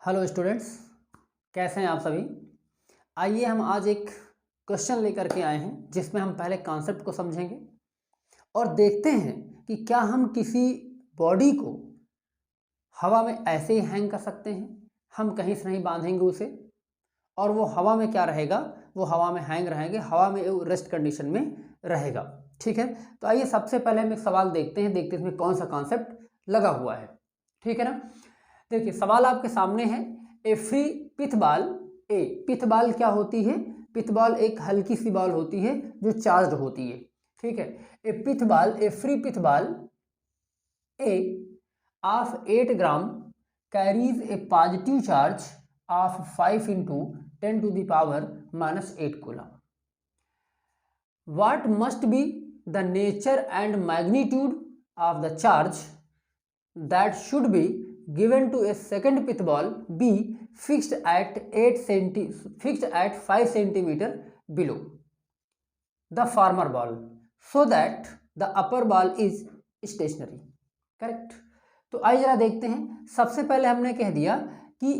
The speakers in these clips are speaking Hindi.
हेलो स्टूडेंट्स, कैसे हैं आप सभी। आइए हम आज एक क्वेश्चन लेकर के आए हैं जिसमें हम पहले कॉन्सेप्ट को समझेंगे और देखते हैं कि क्या हम किसी बॉडी को हवा में ऐसे ही हैंग कर सकते हैं। हम कहीं से नहीं बांधेंगे उसे और वो हवा में क्या रहेगा, वो हवा में हैंग रहेंगे, हवा में रेस्ट कंडीशन में रहेगा। ठीक है, तो आइए सबसे पहले हम एक सवाल देखते हैं, देखते हैं इसमें कौन सा कॉन्सेप्ट लगा हुआ है। ठीक है ना। देखिए सवाल आपके सामने है। ए फ्री पिथ बॉल, ए पिथ बॉल क्या होती है? पिथ बॉल एक हल्की सी बॉल होती है जो चार्ज होती है। ठीक है, a pith ball, a free pith ball A of 8 gram carries a positive charge of 5 into 10 to the power -8 coulomb. What must be the nature and magnitude of the charge that should be given to a second pith ball B fixed at 5 centimeter below the former ball so that the upper ball is stationary? Correct. तो आइए जरा देखते हैं। सबसे पहले हमने कह दिया कि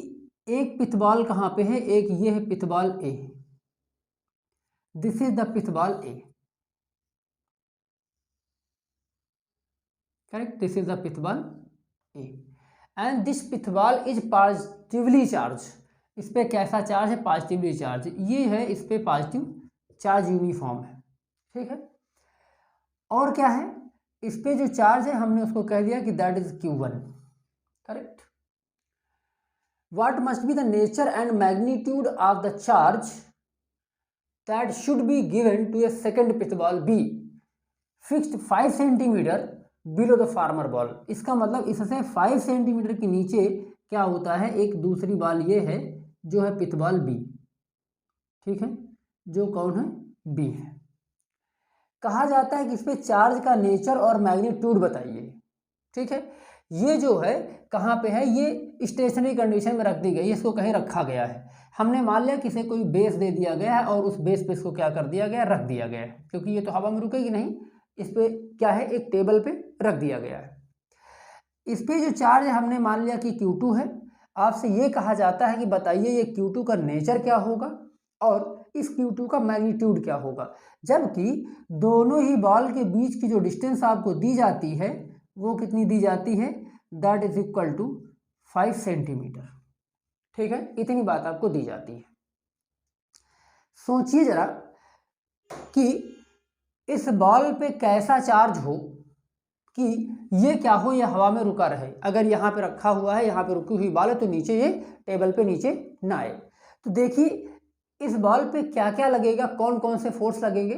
एक पिथ बॉल कहाँ पे है, एक ये है pith ball A, this is the pith ball A. Correct, this is the pith ball A and this pith ball is positively charge. इस पे कैसा चार्ज है? Positively charge. ये है इस पे पॉजिटिव चार्ज, यूनिफॉर्म है। ठीक है, और क्या है? इस पे जो चार्ज है हमने उसको कह दिया कि that is Q1। Correct. What must be the nature and magnitude of the charge that should be given to a second pith ball B fixed 5 centimeter below the former ball? इसका मतलब इससे 5 सेंटीमीटर के नीचे क्या होता है, एक दूसरी बॉल ये है जो है पिथ बॉल B। ठीक है, जो कौन है? B है। कहा जाता है कि इस पे चार्ज का नेचर और मैग्नीट्यूड बताइए। ठीक है, ये जो है कहाँ पे है? ये स्टेशनरी कंडीशन में रख दी गई है, इसको कहीं रखा गया है। हमने मान लिया किसी कोई बेस दे दिया गया है और उस बेस पे इसको क्या कर दिया गया, रख दिया गया है, क्योंकि ये तो हवा में रुकेगी नहीं। इस पे क्या है, एक टेबल पे रख दिया गया है। इस पे जो चार्ज है हमने मान लिया कि Q2 है। आपसे ये कहा जाता है कि बताइए ये Q2 का नेचर क्या होगा और इस Q2 का मैग्नीट्यूड क्या होगा। जबकि दोनों ही बॉल के बीच की जो डिस्टेंस आपको दी जाती है वो कितनी दी जाती है? That is equal to 5 centimetre. ठीक है, इतनी बात आपको दी जाती है। सोचिए जरा कि इस बॉल पे कैसा चार्ज हो कि ये क्या हो, ये हवा में रुका रहे। अगर यहाँ पे रखा हुआ है, यहाँ पे रुकी हुई बॉल है, तो नीचे ये टेबल पे नीचे ना आए। तो देखिए इस बॉल पे क्या क्या लगेगा, कौन कौन से फोर्स लगेंगे।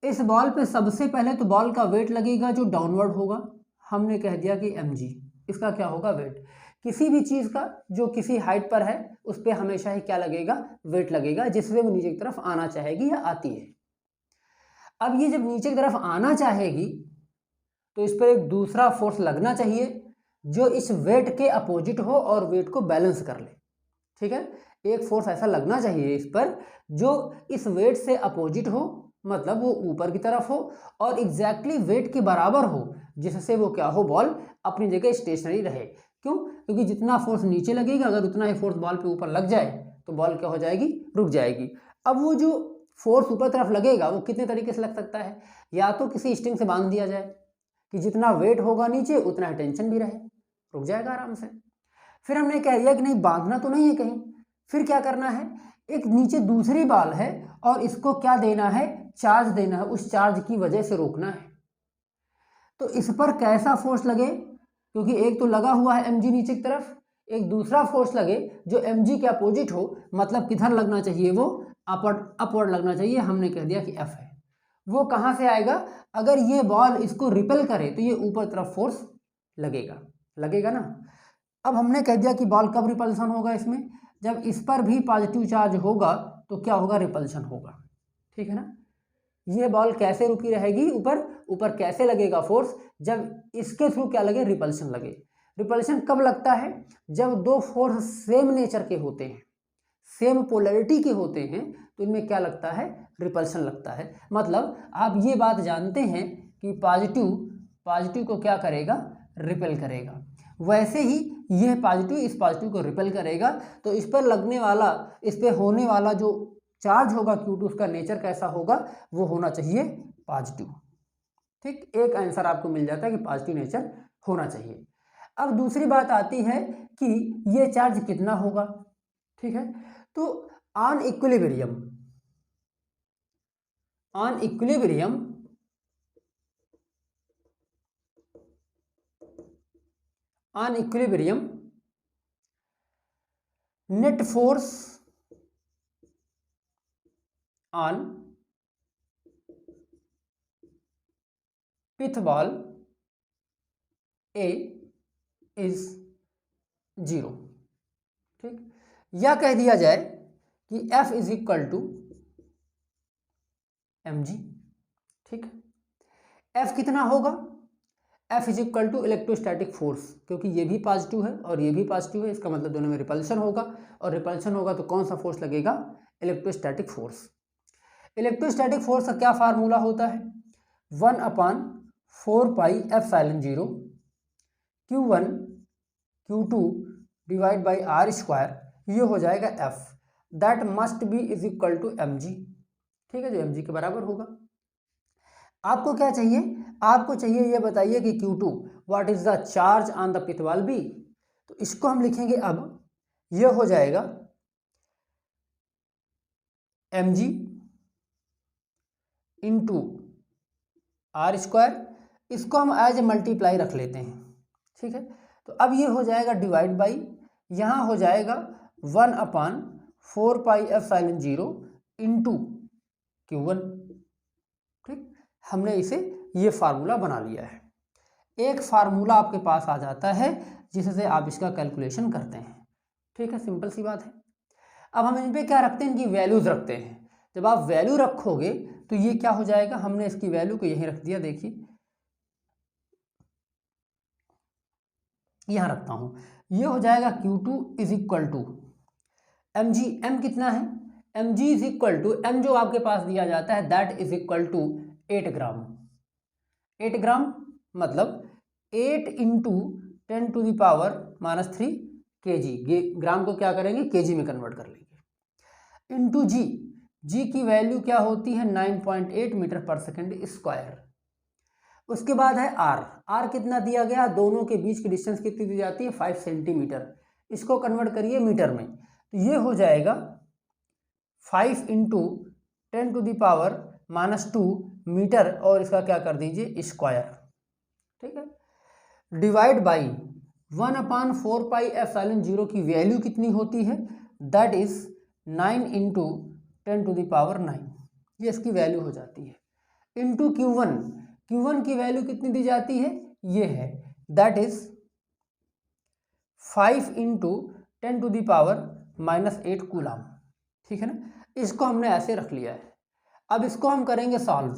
इस बॉल पे सबसे पहले तो बॉल का वेट लगेगा जो डाउनवर्ड होगा। हमने कह दिया कि mg, इसका क्या होगा? वेट। किसी भी चीज़ का जो किसी हाइट पर है उस पर हमेशा ही क्या लगेगा? वेट लगेगा, जिससे वो नीचे की तरफ आना चाहेगी या आती है। अब ये जब नीचे की तरफ आना चाहेगी तो इस पर एक दूसरा फोर्स लगना चाहिए जो इस वेट के अपोजिट हो और वेट को बैलेंस कर ले। ठीक है, एक फोर्स ऐसा लगना चाहिए इस पर जो इस वेट से अपोजिट हो, मतलब वो ऊपर की तरफ हो और एग्जैक्टली वेट के बराबर हो, जिससे वो क्या हो, बॉल अपनी जगह स्टेशनरी रहे। क्यों? क्योंकि जितना फोर्स नीचे लगेगा अगर उतना ही फोर्स बॉल पे ऊपर लग जाए तो बॉल क्या हो जाएगी? रुक जाएगी। अब वो जो फोर्स ऊपर तरफ लगेगा वो कितने तरीके से लग सकता है? या तो किसी स्ट्रिंग से बांध दिया जाए कि जितना वेट होगा नीचे उतना ही टेंशन भी रहे, रुक जाएगा आराम से। फिर हमने कह दिया कि नहीं, बांधना तो नहीं है कहीं। फिर क्या करना है, एक नीचे दूसरी बॉल है और इसको क्या देना है? चार्ज देना है, उस चार्ज की वजह से रोकना है। तो इस पर कैसा फोर्स लगे? क्योंकि एक तो लगा हुआ है mg नीचे की तरफ, एक दूसरा फोर्स लगे जो mg के अपोजिट हो, मतलब किधर लगना चाहिए? वो अपवर्ड लगना चाहिए। हमने कह दिया कि F है। वो कहाँ से आएगा? अगर ये बॉल इसको रिपेल करे तो ये ऊपर तरफ फोर्स लगेगा, लगेगा ना। अब हमने कह दिया कि बॉल कब रिपल्सन होगा? इसमें जब इस पर भी पॉजिटिव चार्ज होगा तो क्या होगा? रिपल्सन होगा। ठीक है ना। ये बॉल कैसे रुकी रहेगी? ऊपर कैसे लगेगा फोर्स? जब इसके थ्रू क्या लगे? रिपल्सन लगे। रिपल्सन कब लगता है? जब दो फोर्स सेम नेचर के होते हैं, सेम पोलैरिटी के होते हैं, तो इनमें क्या लगता है? रिपल्सन लगता है। मतलब आप ये बात जानते हैं कि पॉजिटिव को क्या करेगा? रिपेल करेगा। वैसे ही यह पॉजिटिव इस पॉजिटिव को रिपेल करेगा, तो इस पर लगने वाला, इस पर होने वाला जो चार्ज होगा Q2, उसका नेचर कैसा होगा, वो होना चाहिए पॉजिटिव। ठीक, एक आंसर आपको मिल जाता है कि पॉजिटिव नेचर होना चाहिए। अब दूसरी बात आती है कि ये चार्ज कितना होगा। ठीक है, तो on equilibrium net force on pith ball A is 0। ठीक, या कह दिया जाए कि F is equal to mg। ठीक, F कितना होगा, F is equal to electrostatic force, क्योंकि ये भी पॉजिटिव है और ये भी पॉजिटिव है, इसका मतलब दोनों में रिपल्शन होगा, और रिपल्शन होगा तो कौन सा फोर्स लगेगा, इलेक्ट्रोस्टैटिक फोर्स। इलेक्ट्रोस्टैटिक फोर्स का क्या फार्मूला होता है, 1/4πε0 Q1 Q2 divide by are square, ये हो जाएगा F, that must be is equal to mg। ठीक है, जो mg के बराबर होगा। आपको क्या चाहिए, आपको चाहिए ये बताइए कि Q2 what is the charge on the pith ball B। तो इसको हम लिखेंगे, अब ये हो जाएगा mg इंटू आर स्क्वायर, इसको हम एज ए मल्टीप्लाई रख लेते हैं। ठीक है, तो अब ये हो जाएगा डिवाइड बाई, यहाँ हो जाएगा 1/4πε0 इंटू Q1। ठीक, हमने इसे ये फार्मूला बना लिया है। एक फार्मूला आपके पास आ जाता है जिससे आप इसका कैलकुलेशन करते हैं। ठीक है, सिंपल सी बात है। अब हम इन पे क्या रखते हैं, इनकी वैल्यूज रखते हैं। जब आप वैल्यू रखोगे तो ये क्या हो जाएगा, हमने इसकी वैल्यू को यहीं रख दिया, देखिए यहाँ रखता हूँ, ये हो जाएगा Q2 is equal to mg, m कितना है, mg is equal to, m जो आपके पास दिया जाता है that is equal to 8 gram. 8 gram मतलब 8 इंटू 10⁻³ kg, ग्राम को क्या करेंगे, kg में कन्वर्ट कर लेंगे, इंटू g, g की वैल्यू क्या होती है 9.8 मीटर पर सेकेंड स्क्वायर। उसके बाद है r, r कितना दिया गया, दोनों के बीच की डिस्टेंस कितनी दी जाती है 5 सेंटीमीटर, इसको कन्वर्ट करिए मीटर में, तो ये हो जाएगा 5 इंटू 10⁻² मीटर, और इसका क्या कर दीजिए स्क्वायर। ठीक है, डिवाइड बाई 1/4πε0 की वैल्यू कितनी होती है, दैट इज 9 इंटू 10⁹, ये इसकी वैल्यू हो जाती है, इंटू Q1, Q1 की वैल्यू कितनी दी जाती है, ये है, दैट इज 5 इंटू 10⁻⁻8 कूलम। ठीक है ना, इसको हमने ऐसे रख लिया है। अब इसको हम करेंगे solve,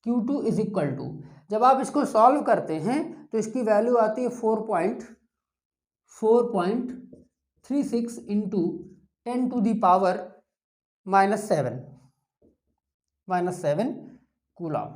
Q2 is equal to, जब आप इसको सॉल्व करते हैं तो इसकी वैल्यू आती है 4.36 इंटू 10⁻⁻7 कूलम।